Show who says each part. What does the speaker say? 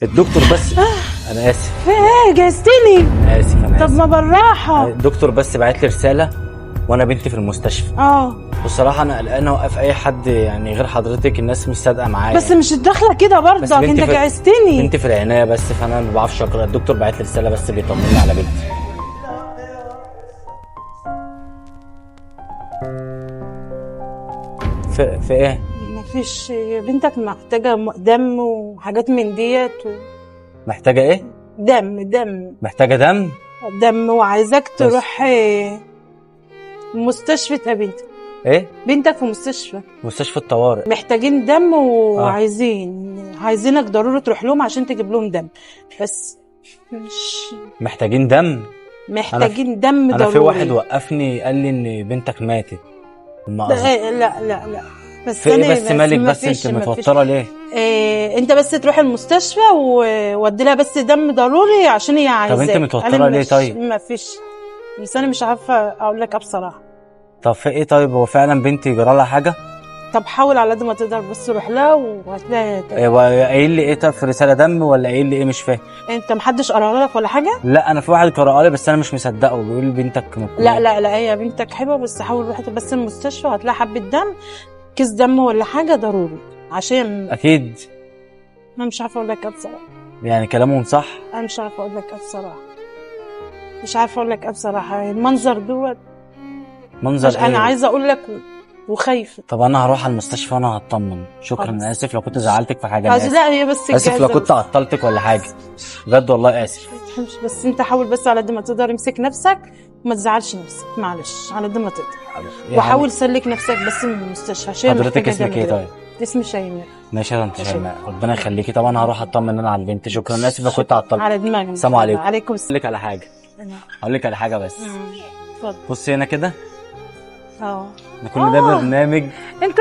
Speaker 1: الدكتور بس انا اسف.
Speaker 2: في ايه جهزتني؟
Speaker 1: انا اسف انا
Speaker 2: طب
Speaker 1: اسف.
Speaker 2: ما بالراحه.
Speaker 1: الدكتور بس بعت لي رساله وانا بنتي في المستشفى. بصراحه انا قلقان اوقف اي حد يعني غير حضرتك، الناس مش صادقه معايا.
Speaker 2: بس مش الدخله كده برضك، انت جهزتني.
Speaker 1: بنتي في العنايه بس، فانا ما بعرفش اقرا. الدكتور بعت لي رساله بس بيطمني على بنتي. في ايه؟
Speaker 2: مفيش، بنتك محتاجه دم وحاجات من ديت
Speaker 1: محتاجه ايه؟
Speaker 2: دم
Speaker 1: محتاجه دم.
Speaker 2: وعايزاك تروح مستشفى يا بنتك.
Speaker 1: ايه؟
Speaker 2: بنتك في مستشفى
Speaker 1: الطوارئ.
Speaker 2: محتاجين دم عايزينك ضروري تروح لهم عشان تجيب لهم دم. بس مش
Speaker 1: محتاجين دم
Speaker 2: دم ضروري.
Speaker 1: انا في واحد وقفني قال لي ان بنتك ماتت.
Speaker 2: لا بس
Speaker 1: في ايه بس مالك بس انت متوتره ليه؟
Speaker 2: انت بس تروح المستشفى وودي لها بس دم ضروري عشان هي عايزاه.
Speaker 1: طب انت متوتره ليه طيب؟
Speaker 2: ما فيش، بس انا مش عارفه اقول لك بصراحه.
Speaker 1: طب في ايه طيب؟ هو فعلا بنتي جرى لها حاجه؟
Speaker 2: طب حاول على قد ما تقدر بس روح لها وهتلاقي.
Speaker 1: قايل لي ايه طب في رساله دم ولا قايل لي ايه؟ مش فاهم.
Speaker 2: انت محدش قراها لك ولا حاجه؟
Speaker 1: لا انا في واحد قرأ لي بس انا مش مصدقه، بيقول لي بنتك
Speaker 2: لا هي بنتك حلوه، بس حاول روح بس المستشفى وهتلاقي حبه دم، كيس دم ولا حاجه ضروري عشان
Speaker 1: اكيد.
Speaker 2: انا مش عارفه اقول لك ايه بصراحه.
Speaker 1: يعني كلامهم صح؟
Speaker 2: انا مش عارفه اقول لك ايه بصراحه. مش عارفه اقول لك ايه بصراحه. المنظر دوت
Speaker 1: منظر ايه؟
Speaker 2: انا عايزه اقول لك وخايفه.
Speaker 1: طب انا هروح على المستشفى وانا هطمن. شكرا. انا اسف لو كنت زعلتك في حاجه. انا
Speaker 2: لا هي بس
Speaker 1: اسف لو كنت عطلتك ولا حاجه، بجد والله اسف.
Speaker 2: بس انت حاول بس على قد ما تقدر امسك نفسك وما تزعلش نفسك، معلش على قد ما تقدر. وحاول سلك نفسك بس من المستشفى عشان
Speaker 1: حضرتك اسمك ايه طيب؟
Speaker 2: اسمي شيماء.
Speaker 1: ماشي يا طنط شيماء، ربنا يخليكي. طبعا انا هروح اطمن انا على البنت. شكرا. انا اسف لو كنت عطلت.
Speaker 2: على دماغي.
Speaker 1: السلام عليكم.
Speaker 2: عليكم السلام.
Speaker 1: هقول لك على حاجه بس.
Speaker 2: اتفضل.
Speaker 1: بصي هنا كده.
Speaker 2: اهو
Speaker 1: كل ده برنامج.
Speaker 2: انت